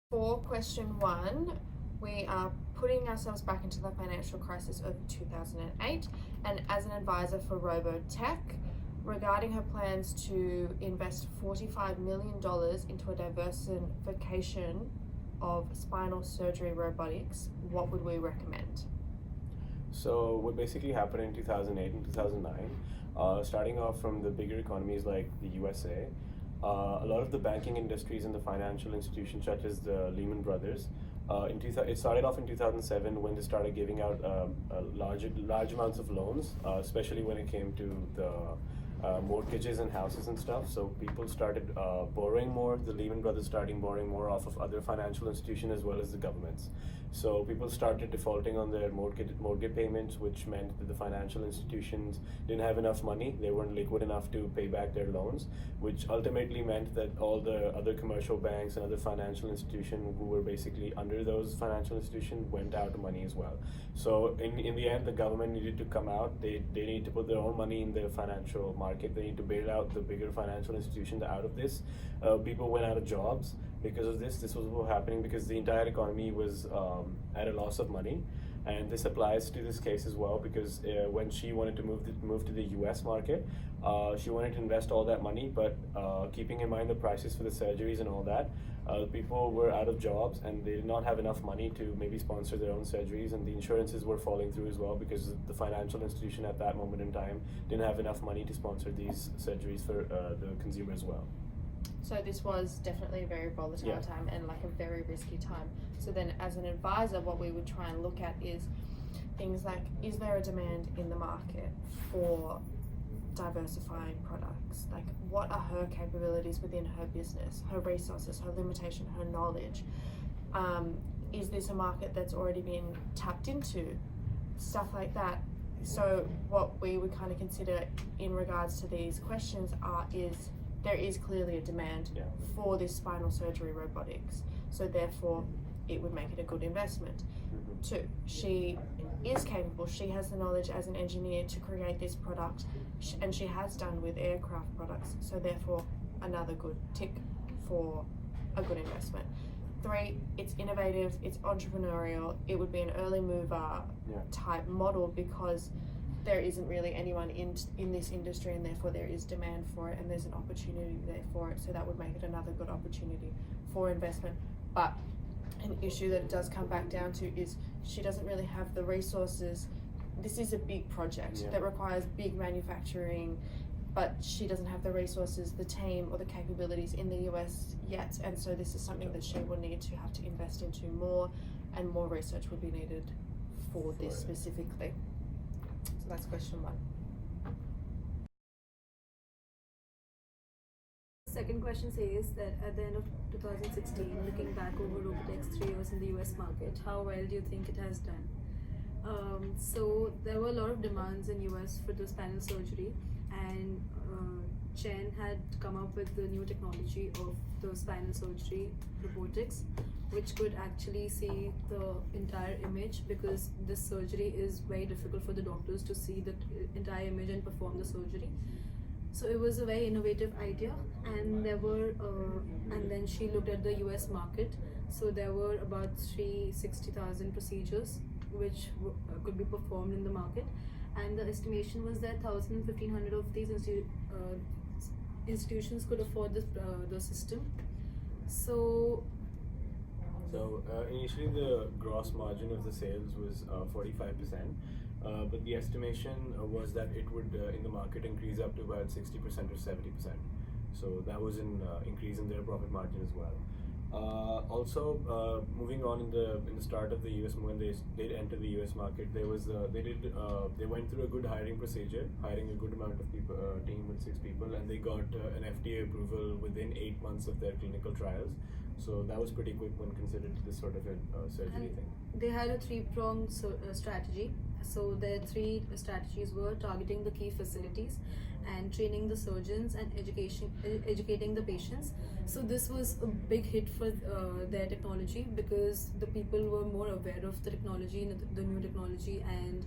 For question one, we are putting ourselves back into the financial crisis of 2008, and as an advisor for Robotech, regarding her plans to invest $45 million into a diversification of spinal surgery robotics, what would we recommend? So what basically happened in 2008 and 2009, starting off from the bigger economies like the USA, a lot of the banking industries and the financial institutions such as the Lehman Brothers, it started off in 2007 when they started giving out large amounts of loans, especially when it came to the mortgages and houses and stuff. So people started borrowing more. The Lehman Brothers started borrowing more off of other financial institutions as well as the governments. So people started defaulting on their mortgage payments, which meant that the financial institutions didn't have enough money. They weren't liquid enough to pay back their loans, which ultimately meant that all the other commercial banks and other financial institutions who were basically under those financial institutions went out of money as well. So in the end, the government needed to come out. They need to put their own money in the financial market. They need to bail out the bigger financial institutions out of this. People went out of jobs because of this. This was what happening because the entire economy was at a loss of money, and this applies to this case as well because when she wanted to move to the U.S. market, she wanted to invest all that money, but keeping in mind the prices for the surgeries and all that, people were out of jobs and they did not have enough money to maybe sponsor their own surgeries, and the insurances were falling through as well because the financial institution at that moment in time didn't have enough money to sponsor these surgeries for the consumer as well. So this was definitely a very volatile time and like a very risky time. So then as an advisor, what we would try and look at is things like, is there a demand in the market for diversifying products? Like, what are her capabilities within her business, her resources, her limitation, her knowledge? Is this a market that's already been tapped into? Stuff like that. So what we would kind of consider in regards to these questions is there is clearly a demand for this spinal surgery robotics. So therefore, it would make it a good investment. Two, she is capable. She has the knowledge as an engineer to create this product, and she has done with aircraft products. So therefore, another good tick for a good investment. Three, it's innovative, it's entrepreneurial. It would be an early mover type model because there isn't really anyone in this industry, and therefore there is demand for it and there's an opportunity there for it. So that would make it another good opportunity for investment. But an issue that it does come back down to is she doesn't really have the resources. This is a big project that requires big manufacturing, but she doesn't have the resources, the team, or the capabilities in the US yet. And so this is something that she will need to have to invest into more, and more research would be needed for this specifically. So that's question one. Second question says that at the end of 2016, looking back over Robotech's 3 years in the US market, how well do you think it has done? So there were a lot of demands in US for the spinal surgery, and Chen had come up with the new technology of the spinal surgery robotics, which could actually see the entire image, because this surgery is very difficult for the doctors to see the entire image and perform the surgery. So it was a very innovative idea, and and then she looked at the US market. So there were about 360,000 procedures which could be performed in the market, and the estimation was that 1,500 of these institutions could afford the system. So initially the gross margin of the sales was 45%, but the estimation was that it would in the market increase up to about 60% or 70%. So that was an increase in their profit margin as well. Also, moving on in the start of the US, when they did enter the US market, they went through a good hiring procedure, hiring a good amount of people, team with 6 people, and they got an FDA approval within 8 months of their clinical trials. So that was pretty quick when considered this sort of a surgery thing. They had a 3-pronged strategy. So their 3 strategies were targeting the key facilities and training the surgeons and educating the patients. So this was a big hit for their technology, because the people were more aware of the technology, the new technology, and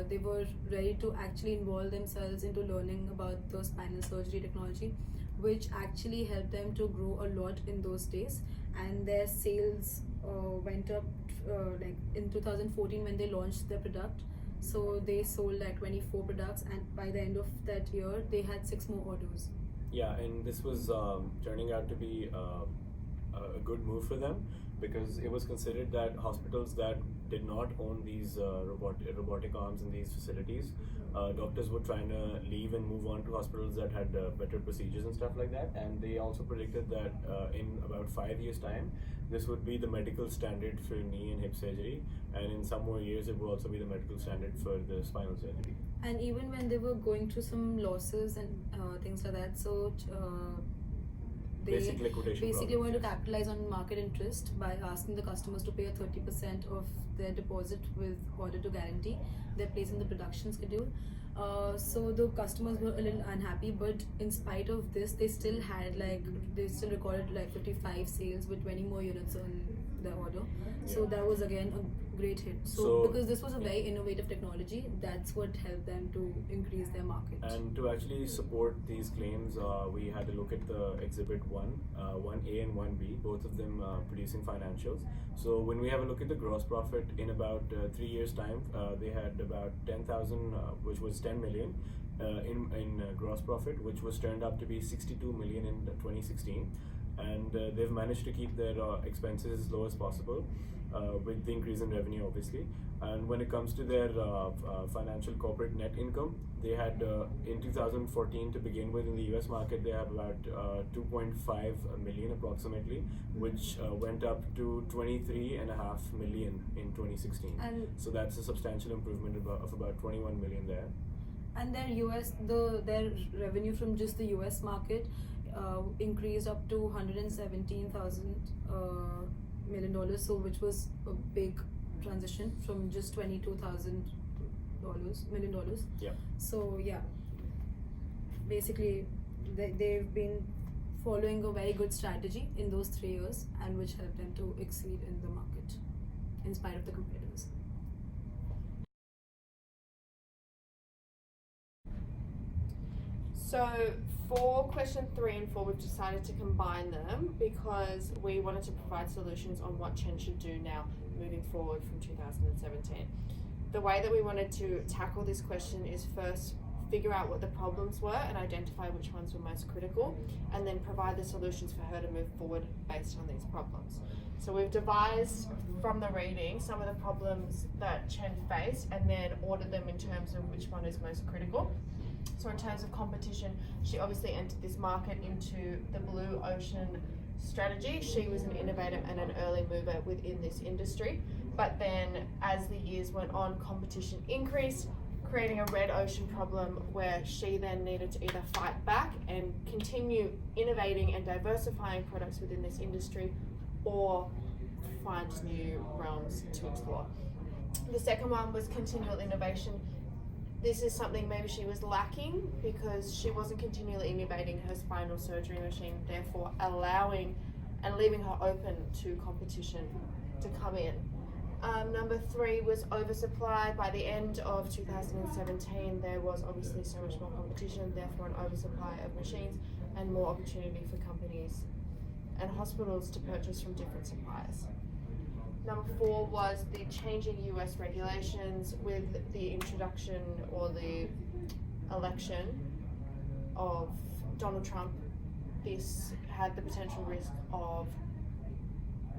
they were ready to actually involve themselves into learning about the spinal surgery technology, which actually helped them to grow a lot in those days. And their sales went up like in 2014 when they launched their product. So they sold like 24 products, and by the end of that year they had 6 more orders. Yeah, and this was turning out to be a good move for them, because it was considered that hospitals that did not own these robotic arms in these facilities, doctors were trying to leave and move on to hospitals that had better procedures and stuff like that. And they also predicted that in about 5 years' time, this would be the medical standard for knee and hip surgery, and in some more years it will also be the medical standard for the spinal surgery. And even when they were going through some losses and things like that, so they Basic liquidation basically problems, wanted to yes. capitalize on market interest by asking the customers to pay a 30% of their deposit with order to guarantee their place in the production schedule. So the customers were a little unhappy, but in spite of this, they still recorded like 55 sales with 20 more units on the order. So that was again a great hit. So because this was a very innovative technology, that's what helped them to increase their market. And to actually support these claims, we had a look at the Exhibit 1A and 1B, both of them producing financials. So when we have a look at the gross profit, in about 3 years' time, they had about 10,000, which was 10 million in gross profit, which was turned up to be 62 million in 2016. And they've managed to keep their expenses as low as possible with the increase in revenue, obviously. And when it comes to their financial corporate net income, they had in 2014 to begin with in the US market, they had about 2.5 million approximately, which went up to 23.5 million in 2016. And so that's a substantial improvement of about 21 million there. And their revenue from just the US market increased up to $117,000 million, so which was a big transition from just $22,000 million. Yeah. So yeah, basically they've been following a very good strategy in those 3 years, and which helped them to exceed in the market in spite of the competitors. So for question 3 and 4, we've decided to combine them because we wanted to provide solutions on what Chen should do now moving forward from 2017. The way that we wanted to tackle this question is first figure out what the problems were and identify which ones were most critical, and then provide the solutions for her to move forward based on these problems. So we've devised from the reading some of the problems that Chen faced and then ordered them in terms of which one is most critical. So in terms of competition, she obviously entered this market into the blue ocean strategy. She was an innovator and an early mover within this industry. But then as the years went on, competition increased, creating a red ocean problem where she then needed to either fight back and continue innovating and diversifying products within this industry, or find new realms to explore. The second one was continual innovation. This is something maybe she was lacking because she wasn't continually innovating her spinal surgery machine, therefore allowing and leaving her open to competition to come in. Number 3 was oversupply. By the end of 2017, there was obviously so much more competition, therefore an oversupply of machines and more opportunity for companies and hospitals to purchase from different suppliers. Number 4 was the changing US regulations with the introduction or the election of Donald Trump. This had the potential risk of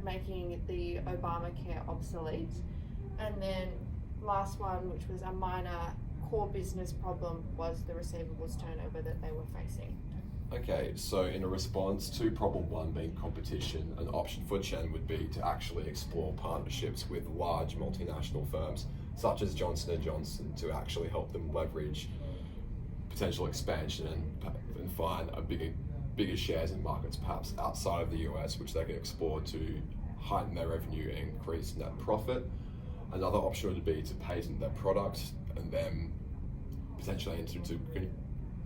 making the Obamacare obsolete. And then last one, which was a minor core business problem, was the receivables turnover that they were facing. Okay, so in a response to problem 1 being competition, an option for Chen would be to actually explore partnerships with large multinational firms such as Johnson & Johnson to actually help them leverage potential expansion and find bigger shares in markets perhaps outside of the US, which they can explore to heighten their revenue and increase net profit. Another option would be to patent their products and then potentially enter into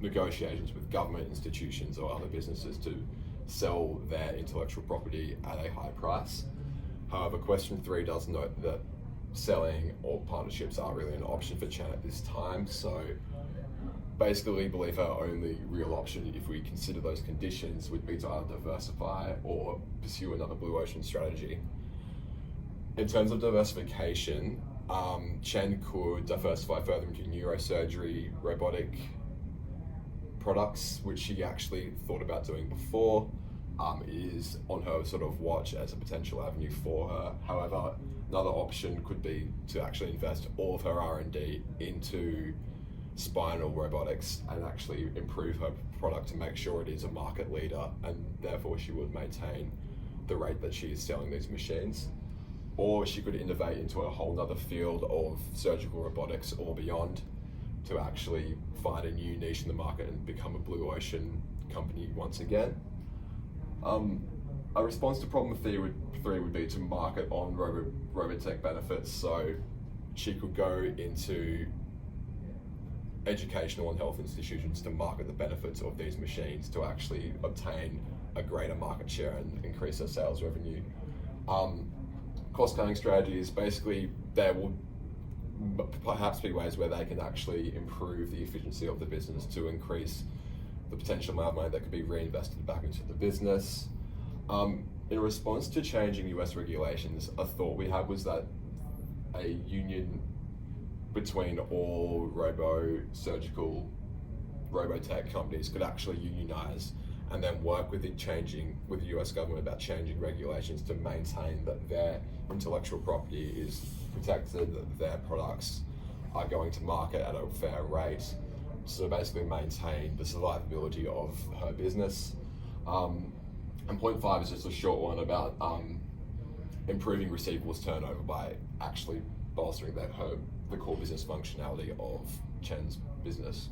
negotiations with government institutions or other businesses to sell their intellectual property at a high price. However, question 3 does note that selling or partnerships aren't really an option for Chen at this time. So basically, we believe our only real option, if we consider those conditions, would be to either diversify or pursue another blue ocean strategy. In terms of diversification, Chen could diversify further into neurosurgery, robotic products, which she actually thought about doing before, is on her sort of watch as a potential avenue for her. However, another option could be to actually invest all of her R&D into spinal robotics and actually improve her product to make sure it is a market leader, and therefore she would maintain the rate that she is selling these machines. Or she could innovate into a whole nother field of surgical robotics or beyond to actually find a new niche in the market and become a blue ocean company once again. A response to problem 3 would be to market on Robotech benefits. So she could go into educational and health institutions to market the benefits of these machines to actually obtain a greater market share and increase her sales revenue. Cost-cutting strategies, basically there will perhaps be ways where they can actually improve the efficiency of the business to increase the potential amount of money that could be reinvested back into the business. In response to changing US regulations, a thought we had was that a union between all surgical Robotech companies could actually unionize and then work with the US government about changing regulations to maintain that their intellectual property is protected, that their products are going to market at a fair rate, so basically maintain the survivability of her business. And point 5 is just a short one about improving receivables turnover by actually bolstering the core business functionality of Chen's business.